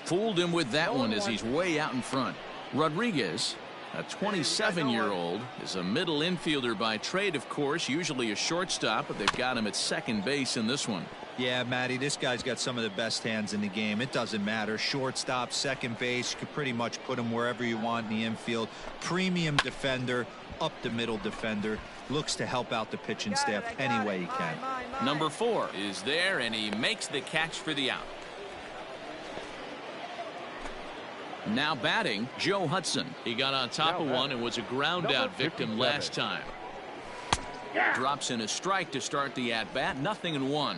Fooled him with that one as he's way out in front. Rodriguez, a 27-year-old, is a middle infielder by trade, of course, usually a shortstop, but they've got him at second base in this one. Yeah, Matty, this guy's got some of the best hands in the game. It doesn't matter. Shortstop, second base, you can pretty much put him wherever you want in the infield. Premium defender, up the middle defender. Looks to help out the pitching staff any way he can. Number 4 is there, and he makes the catch for the out. Now batting, Joe Hudson. He got on top of one and was a ground out victim last time. Drops in a strike to start the at bat. 0-1.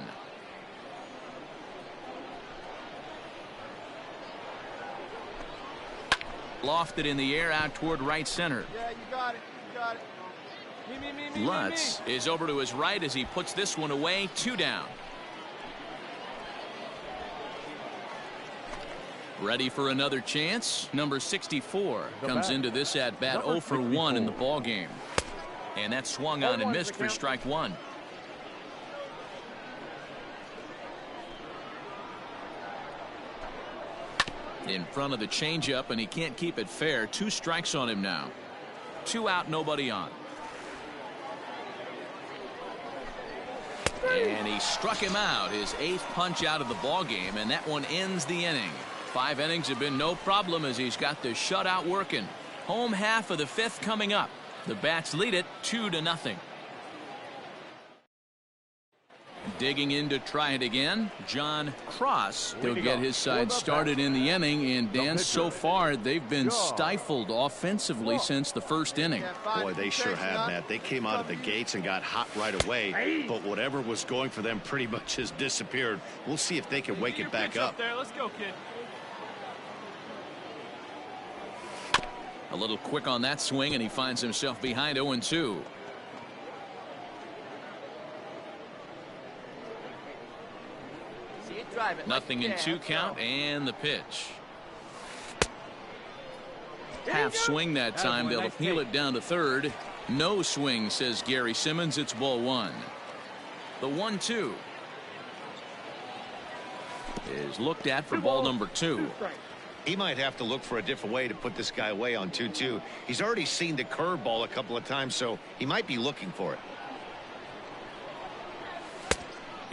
Lofted in the air out toward right center. Yeah, you got it. You got it. Lutz is over to his right as he puts this one away. 2 down. Ready for another chance. Number 64 comes into this at bat 0 for 1 in the ball game, and that swung on and missed for strike 1. In front of the changeup, and he can't keep it fair. 2 strikes on him now. 2 out, nobody on. And he struck him out, his 8th punch out of the ball game, and that one ends the inning. 5 innings have been no problem as he's got the shutout working. Home half of the 5th coming up. The Bats lead it 2-0. Digging in to try it again, John Cross. He'll get his side started in the inning, and Dan, so far they've been stifled offensively since the first inning. Boy, they sure have, Matt. They came out of the gates and got hot right away, but whatever was going for them pretty much has disappeared. We'll see if they can wake it back up. Let's go, kid. A little quick on that swing, and he finds himself behind 0-2. Nothing in 2 count, and the pitch. Half swing that time. They'll appeal it down to third. No swing, says Gary Simmons. It's ball 1. The 1-2 is looked at for ball number 2. He might have to look for a different way to put this guy away on 2-2. He's already seen the curveball a couple of times, so he might be looking for it.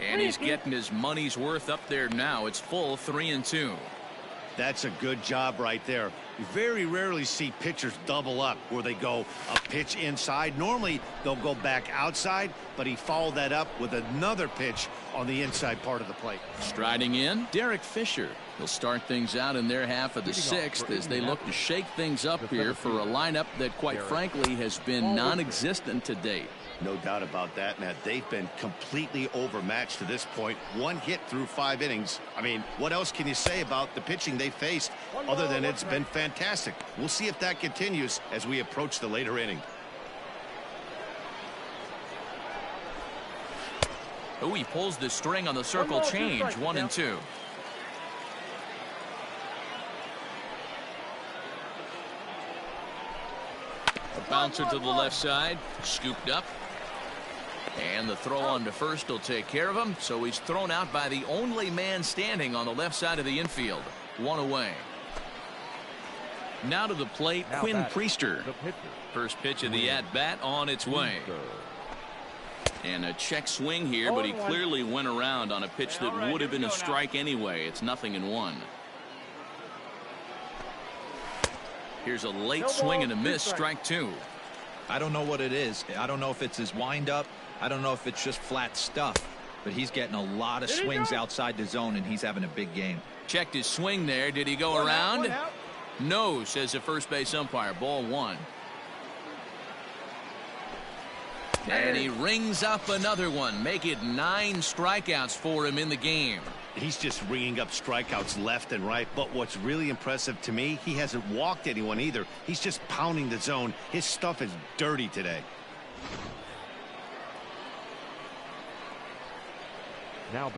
And he's getting his money's worth up there now. It's full 3-2. That's a good job right there. You very rarely see pitchers double up where they go a pitch inside. Normally they'll go back outside, but he followed that up with another pitch on the inside part of the plate. Striding in, Derek Fisher. He'll start things out in their half of the 6th as they look to shake things up here for a lineup that, quite frankly, has been non-existent to date. No doubt about that, Matt. They've been completely overmatched to this point. 1 hit through 5 innings. I mean, what else can you say about the pitching they faced other than it's been fantastic? We'll see if that continues as we approach the later inning. Oh, he pulls the string on the circle change. 1-2. A bouncer to the left side, scooped up. And the throw on to first will take care of him. So he's thrown out by the only man standing on the left side of the infield. 1 away. Now to the plate, Quinn Priester. First pitch of the at-bat on its way. And a check swing here, but he clearly went around on a pitch that would have been a strike anyway. It's 0-1. Here's a late swing and a miss, strike 2. I don't know what it is. I don't know if it's his windup. I don't know if it's just flat stuff, but he's getting a lot of swings outside the zone, and he's having a big game. Checked his swing there. Did he go around? No, says the first base umpire. Ball 1. And he rings up another one. Make it 9 strikeouts for him in the game. He's just ringing up strikeouts left and right. But what's really impressive to me, he hasn't walked anyone either. He's just pounding the zone. His stuff is dirty today. Now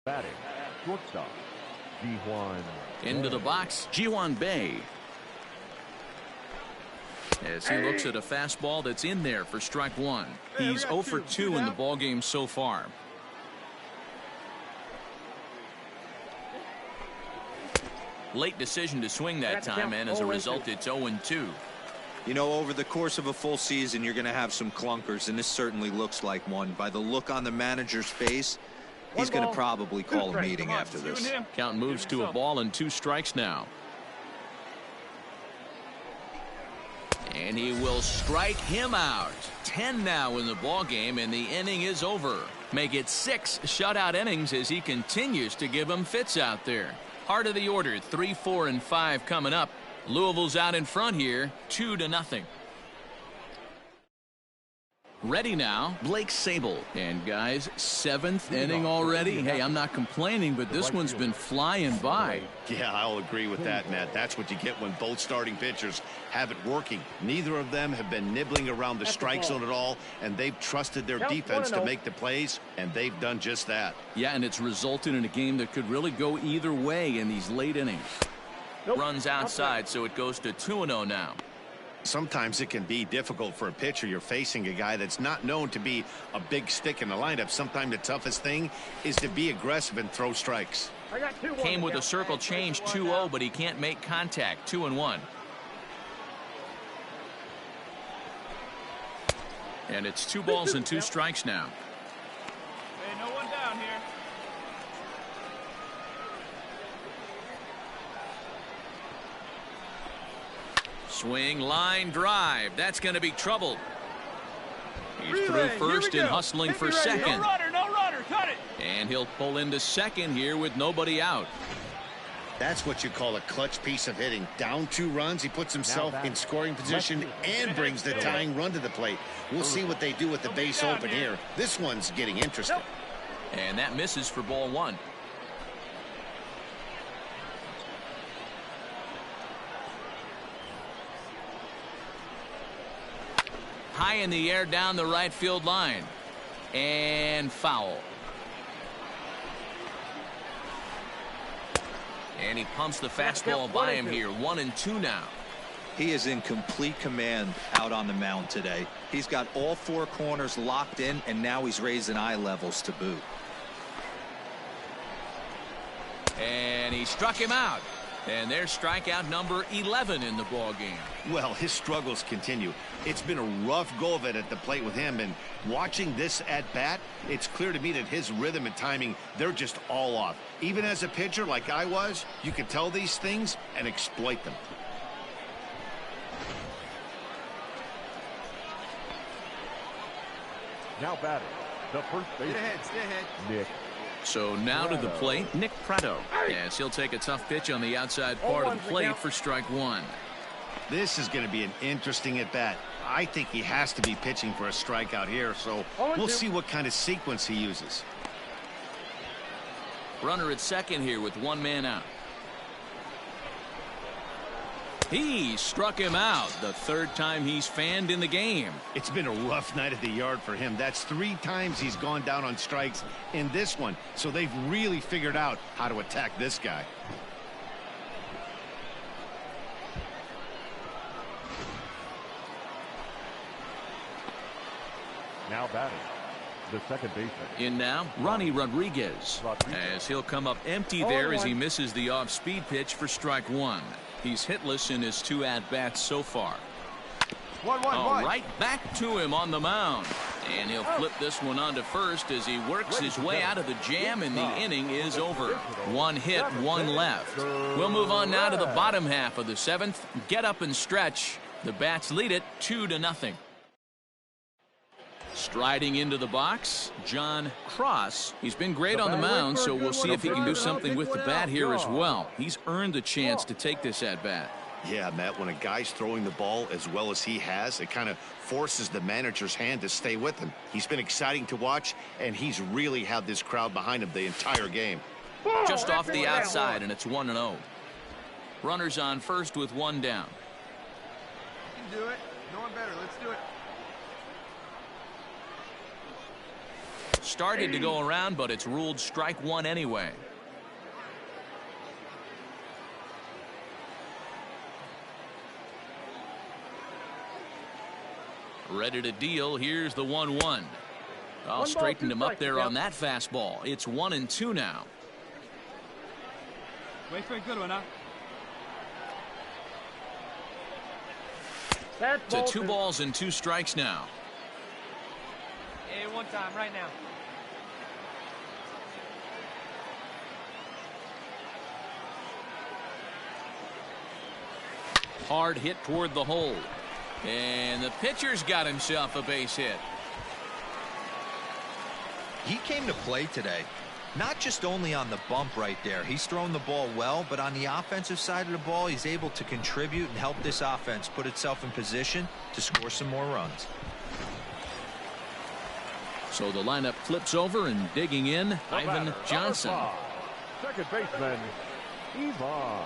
Batting, shortstop, Ji-Hwan. Into the box, Ji-Hwan Bae. As he looks at a fastball that's in there for strike one. He's 0 for 2 in the ballgame so far. Late decision to swing that time, and as a result, it's 0-2. You know, over the course of a full season, you're going to have some clunkers, and this certainly looks like one. By the look on the manager's face, he's going to probably call a meeting after this. Count moves to a ball and 2 strikes now. And he will strike him out. 10 now in the ball game, and the inning is over. Make it 6 shutout innings as he continues to give them fits out there. Heart of the order, 3, 4, and 5 coming up. Louisville's out in front here, 2-0. Ready now, Blake Sable. And guys, 7th inning already. Hey, I'm not complaining, but this one's been flying by. Yeah, I'll agree with that, Matt. That's what you get when both starting pitchers have it working. Neither of them have been nibbling around the strike zone at all, and they've trusted their defense to make the plays, and they've done just that. Yeah, and it's resulted in a game that could really go either way in these late innings. Runs outside, so it goes to 2-0 now. Sometimes it can be difficult for a pitcher. You're facing a guy that's not known to be a big stick in the lineup. Sometimes the toughest thing is to be aggressive and throw strikes. Came with a circle change, 2-0, but he can't make contact. 2-1. And it's 2 balls and 2 strikes now. Hey, no one down here. Swing, line, drive. That's going to be trouble. He's through first and hustling for second. No runner, cut it. And he'll pull into second here with nobody out. That's what you call a clutch piece of hitting. Down 2 runs, he puts himself in scoring position and brings the tying run to the plate. We'll see what they do with the base open here. This one's getting interesting. And that misses for ball 1. High in the air down the right field line. And foul. And he pumps the fastball by him here. 1-2 now. He is in complete command out on the mound today. He's got all 4 corners locked in, and now he's raising eye levels to boot. And he struck him out. And there's strikeout number 11 in the ball game. Well, his struggles continue. It's been a rough go of it at the plate with him, and watching this at bat, it's clear to me that his rhythm and timing, they're just all off. Even as a pitcher like I was, you can tell these things and exploit them. Now batting, the first baseman. Stay ahead. Nick. So now to the plate, Nick Prado. Yes, he'll take a tough pitch on the outside part of the plate for strike 1. This is going to be an interesting at bat. I think he has to be pitching for a strikeout here, so we'll see what kind of sequence he uses. Runner at second here with 1 man out. He struck him out, the 3rd time he's fanned in the game. It's been a rough night at the yard for him. That's 3 times he's gone down on strikes in this one. So they've really figured out how to attack this guy. Now batting, the second baseman. In now, Ronnie Rodriguez. As he'll come up empty there as he misses the off-speed pitch for strike 1. He's hitless in his 2 at-bats so far. All right, back to him on the mound. And he'll flip this one onto first as he works his way out of the jam, and the inning is over. 1 hit, 1 left. We'll move on now to the bottom half of the 7th. Get up and stretch. The Bats lead it 2-0. Striding into the box, John Cross. He's been great on the mound, so we'll see if he can do something with the bat here as well. He's earned the chance to take this at-bat. Yeah, Matt, when a guy's throwing the ball as well as he has, it kind of forces the manager's hand to stay with him. He's been exciting to watch, and he's really had this crowd behind him the entire game. Just off the outside, and it's 1-0. Runners on first with 1 down. You can do it. No one better. Let's do it. Started to go around, but it's ruled strike one anyway. Ready to deal. Here's the 1-1. I'll straighten him up there on that fastball. It's 1-2 now. Wait for a good one, huh? To 2 balls and 2 strikes now. Hey, one time, right now. Hard hit toward the hole. And the pitcher's got himself a base hit. He came to play today. Not just only on the bump right there. He's thrown the ball well, but on the offensive side of the ball, he's able to contribute and help this offense put itself in position to score some more runs. So the lineup flips over, and digging in, Ivan Johnson. Second baseman, Ivan.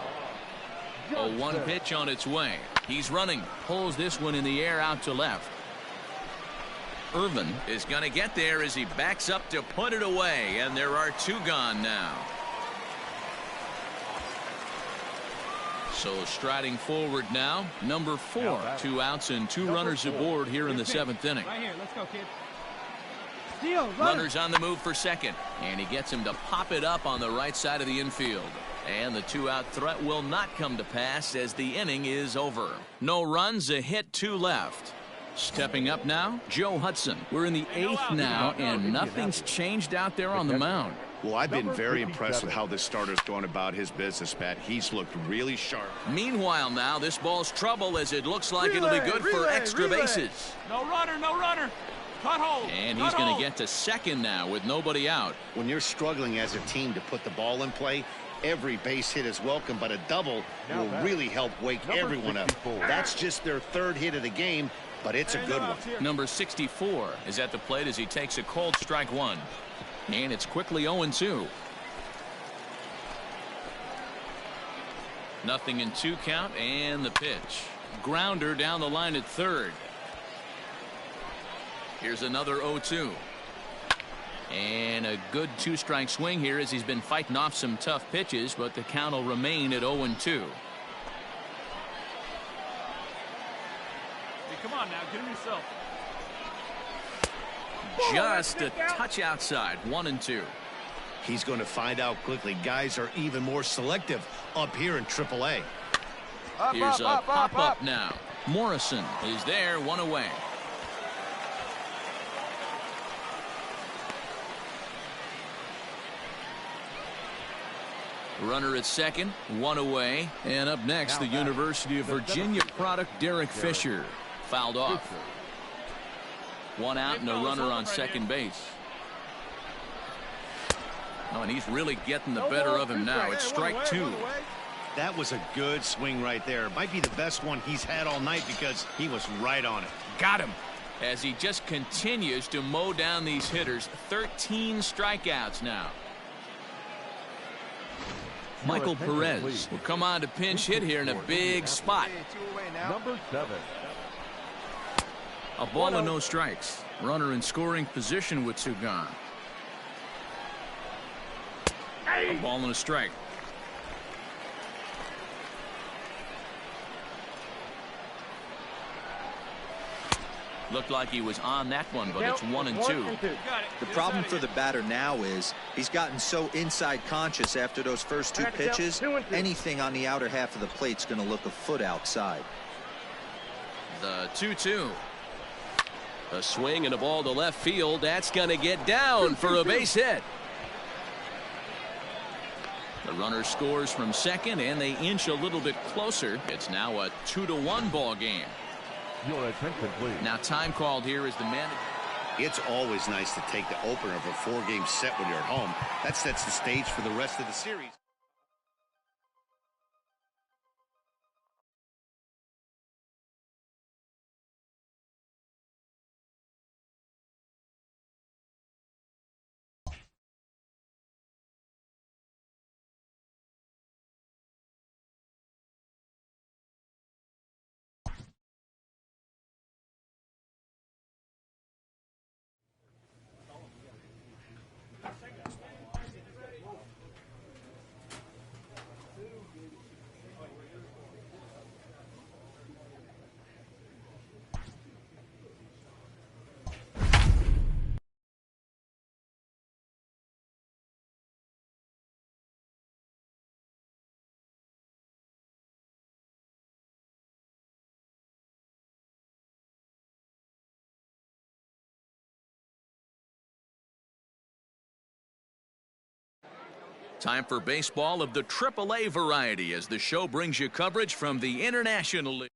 A 1 pitch on its way. He's running. Pulls this one in the air out to left. Irvin is going to get there as he backs up to put it away, and there are 2 gone now. So striding forward now, number 4. 2 outs and 2 runners aboard here in the 7th inning. Right here, let's go, kid. Runners on the move for second, and he gets him to pop it up on the right side of the infield. And the 2-out threat will not come to pass as the inning is over. No runs, a hit, 2 left. Stepping up now, Joe Hudson. We're in the 8th now, and nothing's changed out there on the mound. Well, I've been very impressed with how this starter's going about his business, Pat. He's looked really sharp. Meanwhile now, this ball's trouble as it looks like it'll be good for extra bases. No runner, no runner. Cut hold. And he's going to get to second now with nobody out. When you're struggling as a team to put the ball in play, every base hit is welcome, but a double will really help wake everyone up. That's just their 3rd hit of the game, but it's a good one. Number 64 is at the plate as he takes a cold strike 1. And it's quickly 0-2. Nothing in 2 count, and the pitch. Grounder down the line at 3rd. Here's another 0-2. And a good 2-strike swing here as he's been fighting off some tough pitches, but the count will remain at 0-2. Hey, come on now, get him yourself. Just a touch outside, 1-2. He's going to find out quickly. Guys are even more selective up here in AAA. Here's a pop-up now. Morrison is there, 1 away. Runner at second, 1 away. And up next, the University of Virginia product, Derek Fisher. Fouled off. 1 out and a runner on second base. Oh, and he's really getting the better of him now. It's strike 2. That was a good swing right there. Might be the best one he's had all night because he was right on it. Got him. As he just continues to mow down these hitters. 13 strikeouts now. Michael Perez will come on to pinch hit here in a big spot. Number 7. A ball and no strikes. Runner in scoring position with 2 gone. A ball and a strike. Looked like he was on that one, but it's 1-2. The problem for the batter now is he's gotten so inside conscious after those first 2 pitches. Anything on the outer half of the plate's going to look a foot outside. The 2-2. A swing and a ball to left field. That's going to get down for a base hit. The runner scores from second, and they inch a little bit closer. It's now a 2-1 ball game. Your attention, please. Now time called here is the man. It's always nice to take the opener of a 4-game set when you're at home. That sets the stage for the rest of the series. Time for baseball of the AAA variety as the show brings you coverage from the International League.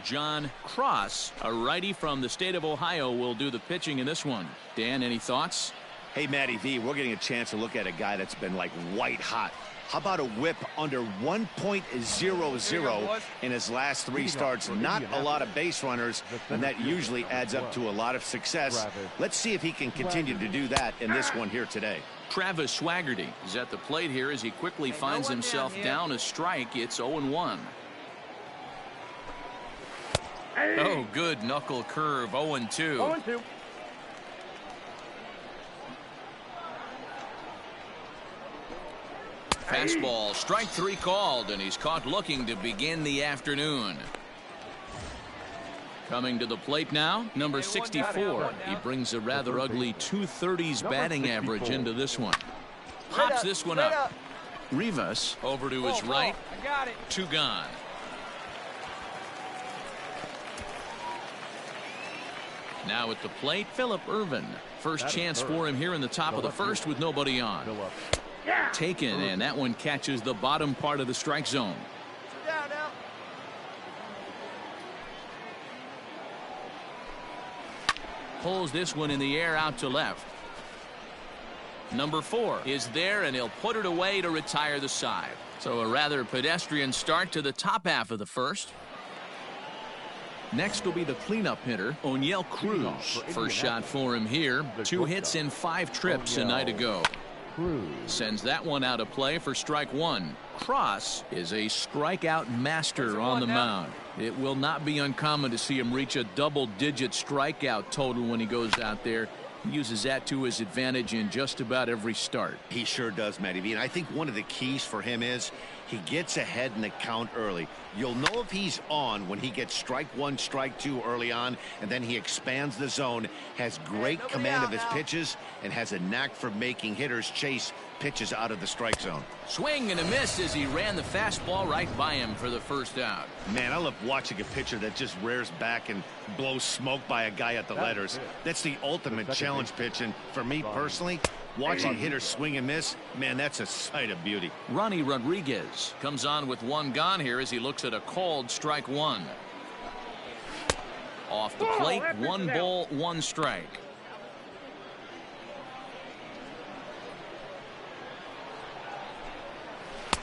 John Cross, a righty from the state of Ohio, will do the pitching in this one. Dan, any thoughts? Hey, Matty V, we're getting a chance to look at a guy that's been like white hot. How about a whip under 1.00 in his last 3 starts? Not a lot of base runners, and that usually adds up to a lot of success. Let's see if he can continue to do that in this one here today. Travis Swaggerty is at the plate here as he quickly finds himself down a strike. It's 0-1. Oh, good knuckle curve. 0-2. 0-2. Fastball, strike 3 called, and he's caught looking to begin the afternoon. Coming to the plate now, number 64. He brings a rather ugly 230s batting average into this one. Pops this one up. Rivas over to his right. I got it. 2 gone. Now at the plate, Phillip Ervin. First chance for him here in the top of the first with nobody on. Taken, and that one catches the bottom part of the strike zone. Down now. Pulls this one in the air out to left. Number 4 is there, and he'll put it away to retire the side. So a rather pedestrian start to the top half of the first. Next will be the cleanup hitter, O'Neill Cruz. First shot for him here. 2 hits in 5 trips a night ago. Sends that one out of play for strike 1. Cross is a strikeout master on the mound. It will not be uncommon to see him reach a double-digit strikeout total when he goes out there. He uses that to his advantage in just about every start. He sure does, Matty V. And I think one of the keys for him is he gets ahead in the count early. You'll know if he's on when he gets strike 1, strike 2 early on, and then he expands the zone, has great command of his pitches, and has a knack for making hitters chase pitches out of the strike zone. Swing and a miss as he ran the fastball right by him for the first out. Man, I love watching a pitcher that just rears back and blows smoke by a guy at the letters. That's the ultimate challenge pitch, and for me personally, watching hitters swing and miss, man, that's a sight of beauty. Ronnie Rodriguez comes on with 1 gone here as he looks at a called strike 1. Off the plate, 1 ball, 1 strike.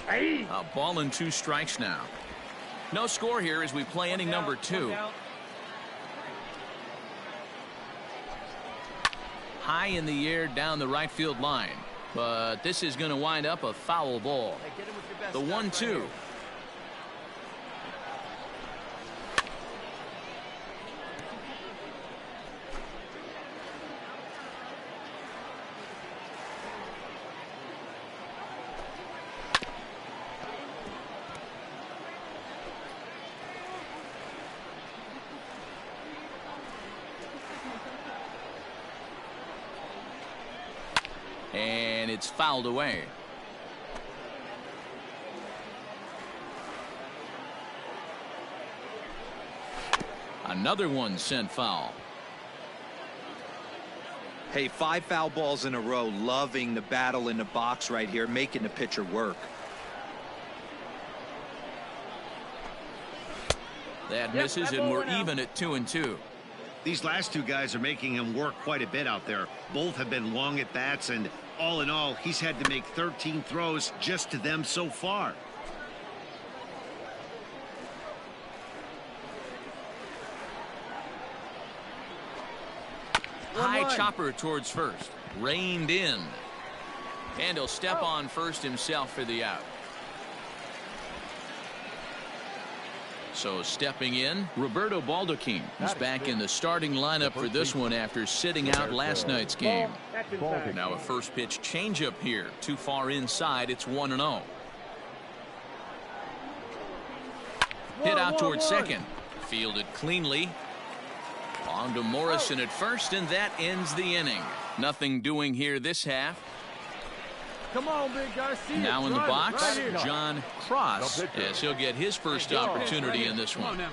A ball and 2 strikes now. No score here as we play inning number 2. High in the air down the right field line, but this is going to wind up a foul ball. The 1-2. And it's fouled away. Another one sent foul. Hey, 5 foul balls in a row. Loving the battle in the box right here, making the pitcher work. That misses, and we're even at 2-2. These last 2 guys are making him work quite a bit out there. Both have been long at bats, and all in all, he's had to make 13 throws just to them so far. High chopper towards first. Reined in. And he'll step on first himself for the out. So stepping in, Roberto Baldacchini is back in the starting lineup for this one after sitting out last night's game. Now a first pitch changeup here. Too far inside. It's 1-0. Hit out towards second. Fielded cleanly. On to Morrison at first, and that ends the inning. Nothing doing here this half. Come on, big guy. Now in the box, John Cross, as he'll get his first opportunity in this one. Hey,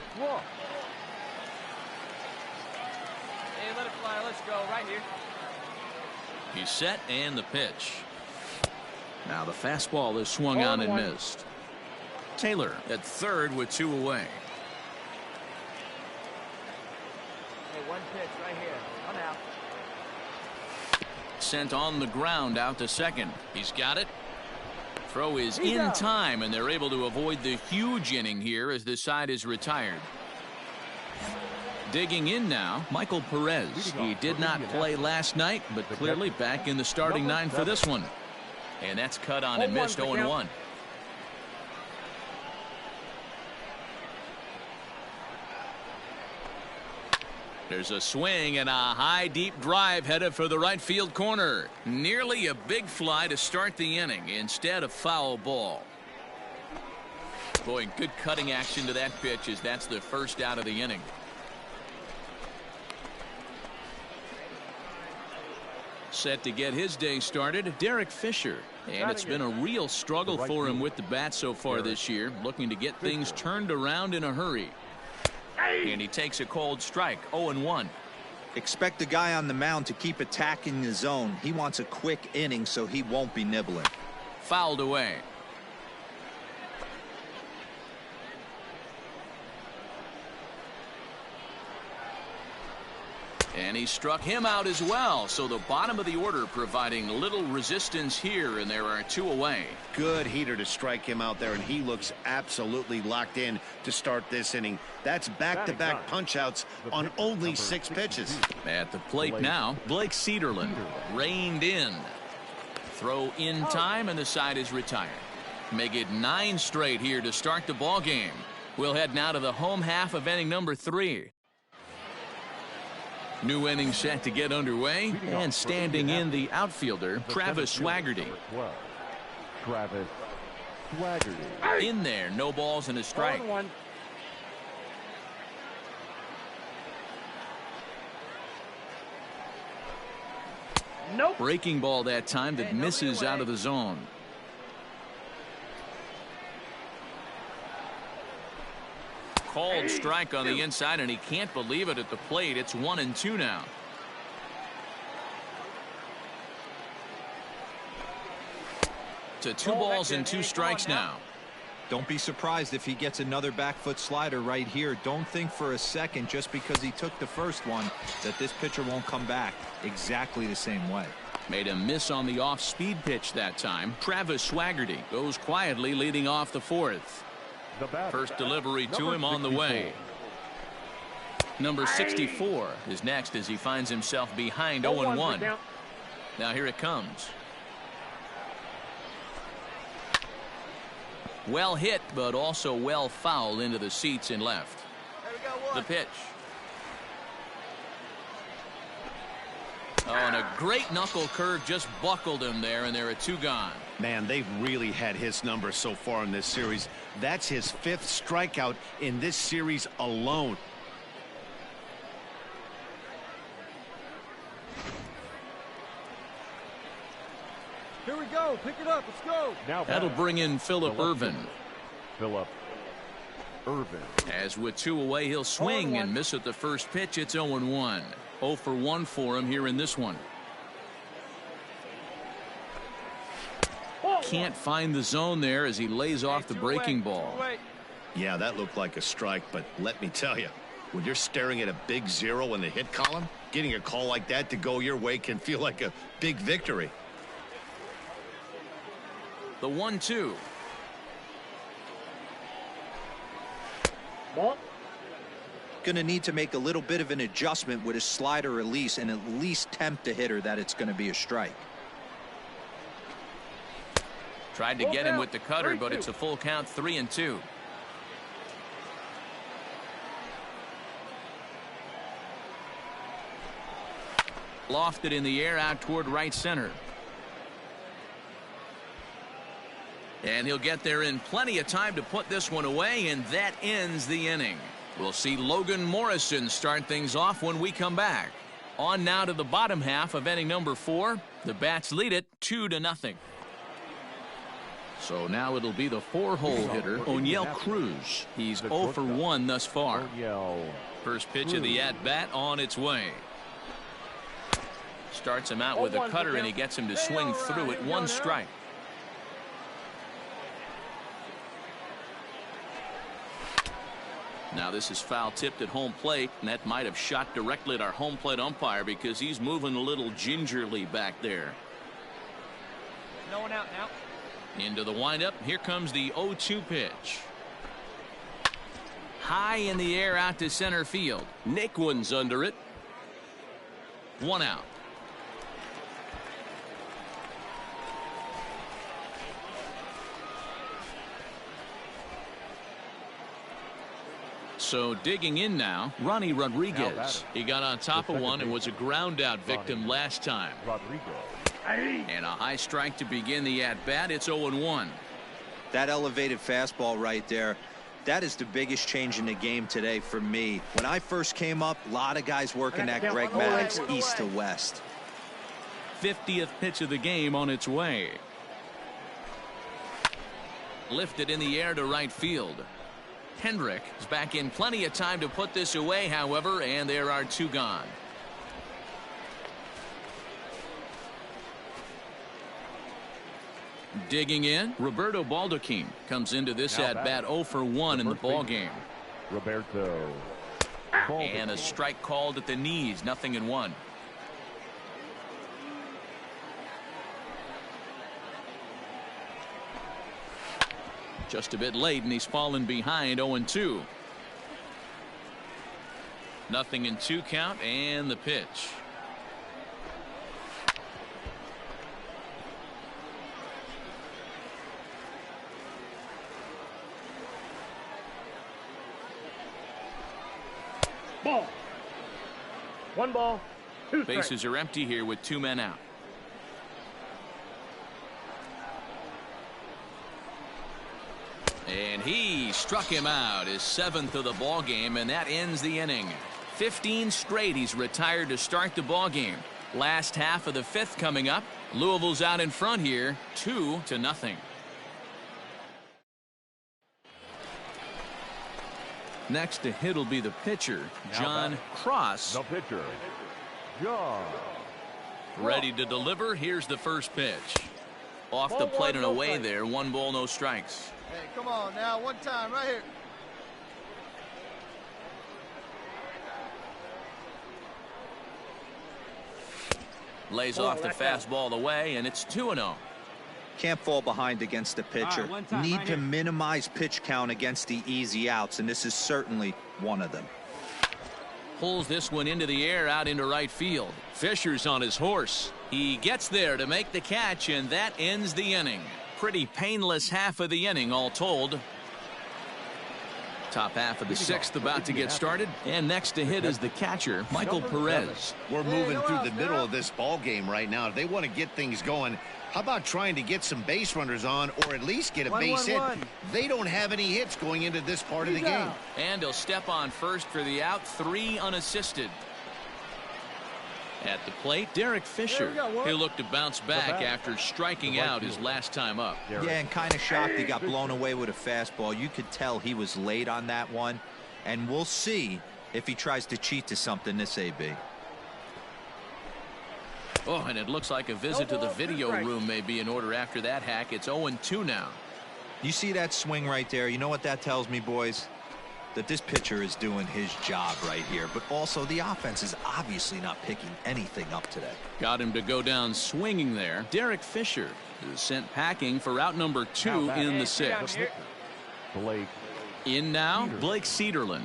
let it fly. Let's go right here. He's set and the pitch. Now the fastball is swung on and missed. Taylor at third with 2 away. Hey, 1 pitch right here. 1 out. Sent on the ground out to second. He's got it. Throw is in time, and they're able to avoid the huge inning here as the side is retired. Digging in now, Michael Perez. He did not play last night, but clearly back in the starting 9 for this one. And that's cut on and missed. 0-1. There's a swing and a high deep drive headed for the right field corner. Nearly a big fly to start the inning instead of foul ball. Boy, good cutting action to that pitch as that's the first out of the inning. Set to get his day started, Derek Fisher. And it's been a real struggle for him with the bat so far this year, looking to get things turned around in a hurry. And he takes a cold strike. 0-1. Expect the guy on the mound to keep attacking the zone. He wants a quick inning, so he won't be nibbling. Fouled away. And he struck him out as well. So the bottom of the order providing little resistance here, and there are 2 away. Good heater to strike him out there, and he looks absolutely locked in to start this inning. That's back-to-back punch-outs on only 6 pitches. At the plate now, Blake Cederland reined in. Throw in time, and the side is retired. Make it 9 straight here to start the ball game. We'll head now to the home half of inning number 3. New inning set to get underway, and standing in the outfielder, Travis Swaggerty. Travis Swaggerty. In there, no balls and a strike. Nope. Breaking ball that time that misses out of the zone. Called strike on the inside, and he can't believe it at the plate. It's 1-2 now. To 2 balls and 2 strikes now. Don't be surprised if he gets another back foot slider right here. Don't think for a second, just because he took the first one, that this pitcher won't come back exactly the same way. Made a miss on the off-speed pitch that time. Travis Swaggerty goes quietly leading off the 4th. First delivery to him on the way. Number 64 is next as he finds himself behind 0-1. Now here it comes. Well hit, but also well fouled into the seats in left. The pitch. Oh, and a great knuckle curve just buckled him there, and there are 2 gone. Man, they've really had his number so far in this series. That's his 5th strikeout in this series alone. Here we go. Pick it up. Let's go. Now that'll bring in Phillip Ervin. Phillip Ervin. As with 2 away, he'll swing and miss at the first pitch. It's 0-1. 0 for 1 for him here in this one. Can't find the zone there as he lays off the breaking ball. Yeah, that looked like a strike, but let me tell you, when you're staring at a big 0 in the hit column, getting a call like that to go your way can feel like a big victory. The 1-2. Going to need to make a little bit of an adjustment with his slider release and at least tempt the hitter that it's going to be a strike. Tried to get him with the cutter, but it's a full count. 3-2. Lofted in the air out toward right center. And he'll get there in plenty of time to put this one away, and that ends the inning. We'll see Logan Morrison start things off when we come back. On now to the bottom half of inning number 4. The Bats lead it 2-0. So now it'll be the 4-hole hitter, Oniel Cruz. He's 0 for 1 thus far. First pitch of the at-bat on its way. Starts him out with a cutter, and he gets him to swing through it. One strike. Now this is foul tipped at home plate, and that might have shot directly at our home plate umpire because he's moving a little gingerly back there. No one out now. Into the windup. Here comes the 0-2 pitch. High in the air out to center field. Nick one's under it. One out. So digging in now, Ronnie Rodriguez. He got on top of one and was a ground out victim last time. And a high strike to begin the at bat. It's 0-1. That elevated fastball right there, that is the biggest change in the game today for me. When I first came up, a lot of guys working that Greg Maddux east to west. 50th pitch of the game on its way. Lifted in the air to right field. Hendrick is back in plenty of time to put this away, however, and there are two gone. Digging in, Roberto Baldacchini comes into this at bat 0 for 1 in the ball game. Roberto. And a strike called at the knees, 0-1. Just a bit late, and he's fallen behind 0-2. 0-2 count, and the pitch. Ball. One ball. Two strikes. Bases are empty here with 2 men out. And he struck him out, his 7th of the ball game, and that ends the inning. 15 straight he's retired to start the ball game. Last half of the 5th coming up. Louisville's out in front here, 2-0. Next to hit will be the pitcher, John Cross. The pitcher, John. Ready to deliver. Here's the first pitch. Off the plate and away there. 1 ball, no strikes. Hey, come on now, one time right here. Lays off the fastball away, and it's 2-0. Can't fall behind against the pitcher. Need to minimize pitch count against the easy outs, and this is certainly one of them. Pulls this one into the air out into right field. Fisher's on his horse. He gets there to make the catch, and that ends the inning. Pretty painless half of the inning all told. Top half of the 6th about to get started, and next to hit is the catcher, Michael Perez. We're moving through the middle of this ball game right now. If they want to get things going, how about trying to get some base runners on, or at least get a base hit? They don't have any hits going into this part of the game. And he'll step on first for the out, 3 unassisted. At the plate, Derek Fisher. He'll look to bounce back after striking out his last time up. Yeah, and kind of shocked he got blown away with a fastball. You could tell he was late on that one, and we'll see if he tries to cheat to something this AB. Oh, and it looks like a visit to the video room may be in order after that hack. It's 0-2 now. You see that swing right there? You know what that tells me, boys? That this pitcher is doing his job right here, but also the offense is obviously not picking anything up today. Got him to go down swinging there. Derek Fisher is sent packing for out number 2 in the 6th. Blake. In now, Blake Cederland.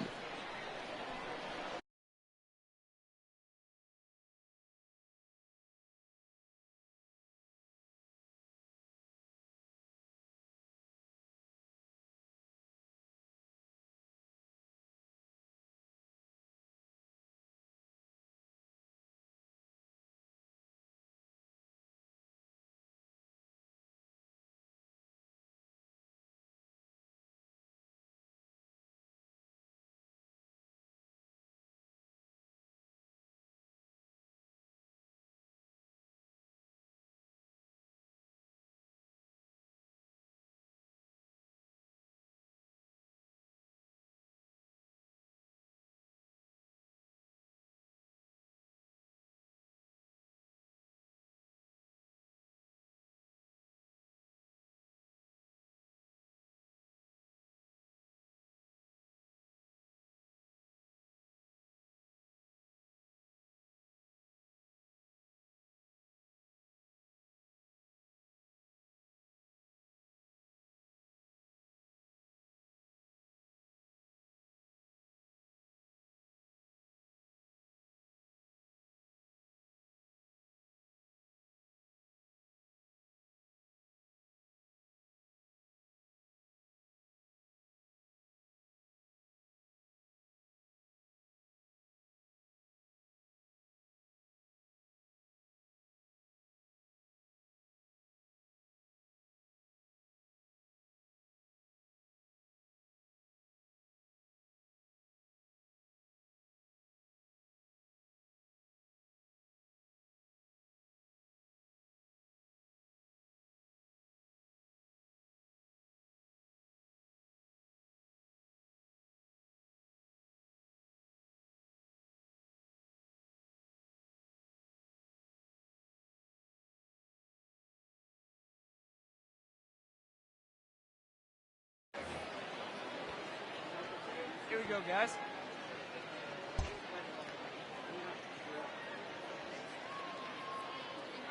go, guys.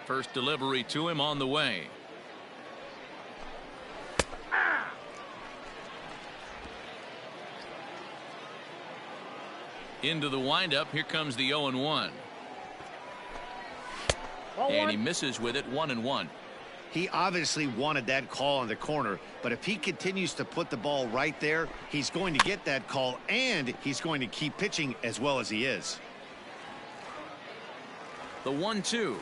First delivery to him on the way. Into the windup. Here comes the 0-1. And he misses with it, 1-1. He obviously wanted that call on the corner, but if he continues to put the ball right there, he's going to get that call, and he's going to keep pitching as well as he is. The 1-2.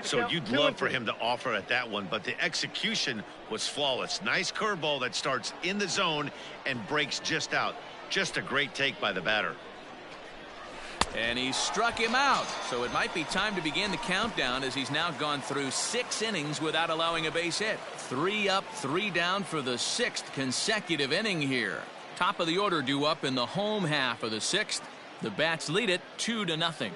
So you'd love for him to offer at that one, but the execution was flawless. Nice curveball that starts in the zone and breaks just out. Just a great take by the batter. And he struck him out. So it might be time to begin the countdown, as he's now gone through 6 innings without allowing a base hit. 3 up, 3 down for the 6th consecutive inning here. Top of the order due up in the home half of the 6th. The Bats lead it 2-0.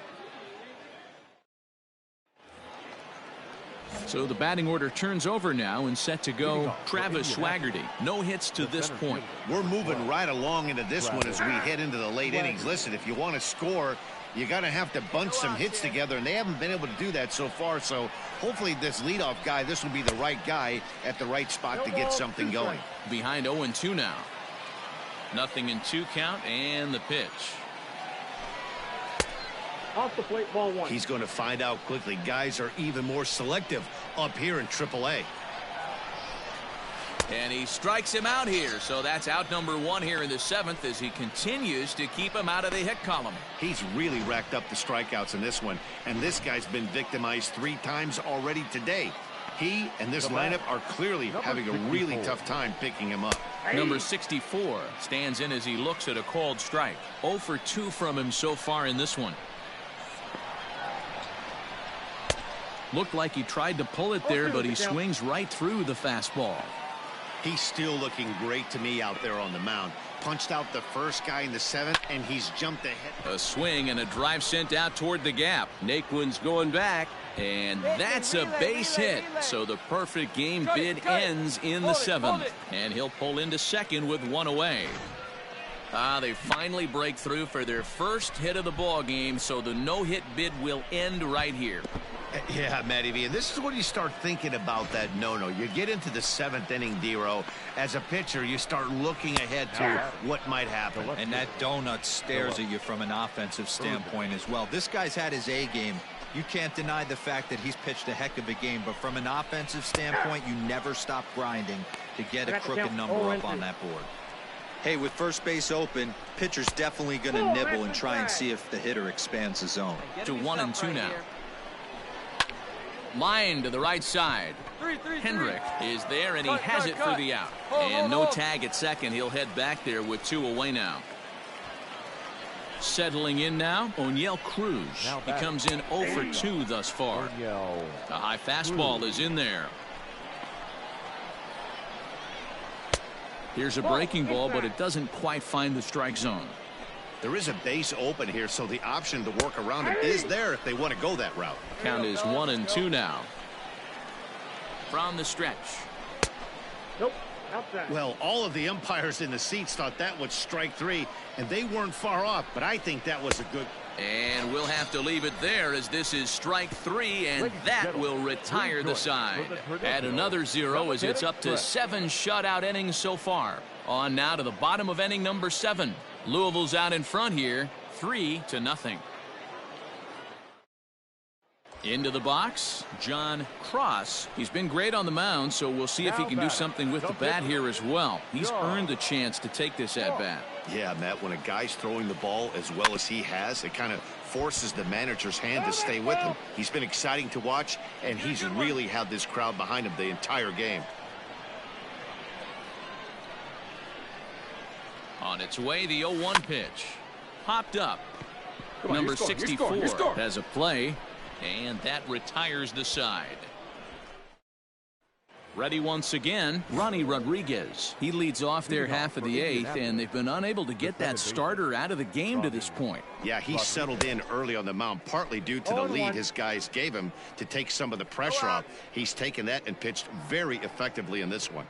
So the batting order turns over now, and set to go Travis Swaggerty. No hits to this point. We're moving right along into this one as we head into the late innings. Listen, if you want to score, you got to have to bunch some hits together, and they haven't been able to do that so far. So hopefully this leadoff guy, this will be the right guy at the right spot to get something going. Behind 0-2 now. 0-2 count, and the pitch. Off the plate, ball 1. He's going to find out quickly. Guys are even more selective up here in AAA. And he strikes him out here. So that's out number 1 here in the 7th, as he continues to keep him out of the hit column. He's really racked up the strikeouts in this one, and this guy's been victimized 3 times already today. He and this lineup are clearly having a really tough time picking him up. Number 64 stands in as he looks at a called strike. 0 for 2 from him so far in this one. Looked like he tried to pull it there, but he swings right through the fastball. He's still looking great to me out there on the mound. Punched out the first guy in the 7th, and he's jumped ahead. A swing and a drive sent out toward the gap. Naquin's going back, and that's a base hit. So the perfect game bid ends in the 7th, and he'll pull into second with 1 away. They finally break through for their first hit of the ball game, so the no-hit bid will end right here. Yeah, Matty V, and this is when you start thinking about that no-no. You get into the 7th inning, D-Row. As a pitcher, you start looking ahead to what might happen. And that donut stares at you from an offensive standpoint as well. This guy's had his A game. You can't deny the fact that he's pitched a heck of a game, but from an offensive standpoint, you never stop grinding to get a crooked number up on that board. Hey, with first base open, pitcher's definitely going to nibble and try and see if the hitter expands the zone. To 1-2 now. Line to the right side. Hendrick is there, and he has it for the out. And no tag at second. He'll head back there with 2 away now. Settling in now, O'Neill Cruz. He comes in 0 for 2 thus far. A high fastball is in there. Here's a breaking ball, but it doesn't quite find the strike zone. There is a base open here, so the option to work around him is there if they want to go that route. Count is 1-2 now. From the stretch. Nope. Outside. Well, all of the umpires in the seats thought that was strike 3, and they weren't far off, but I think that was a good. And we'll have to leave it there, as this is strike 3, and that will retire the side. Add another 0 as it's up to 7 shutout innings so far. On now to the bottom of inning number 7. Louisville's out in front here, 3-0. Into the box, John Cross. He's been great on the mound, so we'll see if he can do something with the bat here as well. He's earned the chance to take this at-bat. Yeah, Matt, when a guy's throwing the ball as well as he has, it kind of forces the manager's hand to stay with him. He's been exciting to watch, and he's really had this crowd behind him the entire game. On its way, the 0-1 pitch. Popped up. Number 64 has a play, and that retires the side. Ready once again, Ronnie Rodriguez. He leads off their half of the 8th, and they've been unable to get that starter out of the game to this point. Yeah, he settled in early on the mound, partly due to the lead his guys gave him to take some of the pressure off. He's taken that and pitched very effectively in this one.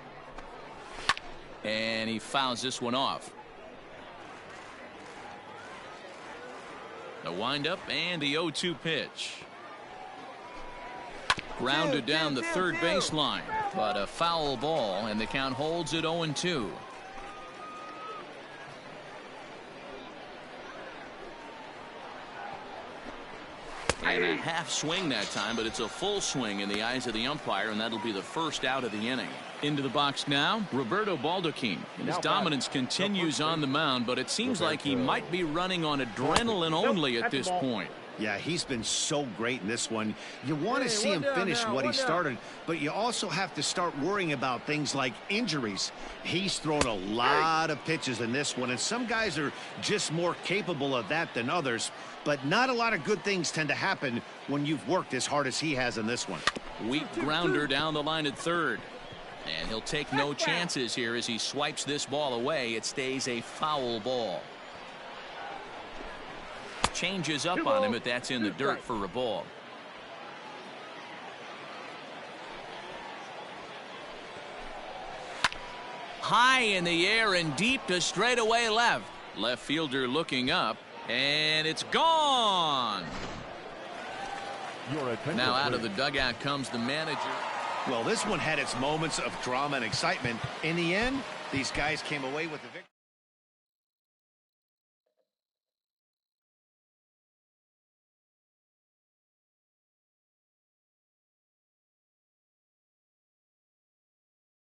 And he fouls this one off. The windup and the 0-2 pitch. Grounded down the third baseline, but a foul ball, and the count holds at 0-2. And a half swing that time, but it's a full swing in the eyes of the umpire, and that'll be the first out of the inning. Into the box now, Roberto Baldacchini. His dominance continues on the mound, but it seems like he might be running on adrenaline only at this point. Yeah, he's been so great in this one. You want to see him finish what he started, but you also have to start worrying about things like injuries. He's thrown a lot of pitches in this one, and some guys are just more capable of that than others, but not a lot of good things tend to happen when you've worked as hard as he has in this one. Weak grounder down the line at third. And he'll take no chances here as he swipes this ball away. It stays a foul ball. Changes up on him, but that's in the dirt for a ball. High in the air and deep to straightaway left. Left fielder looking up, and it's gone. Now out of the dugout comes the manager. Well, this one had its moments of drama and excitement. In the end, these guys came away with the victory.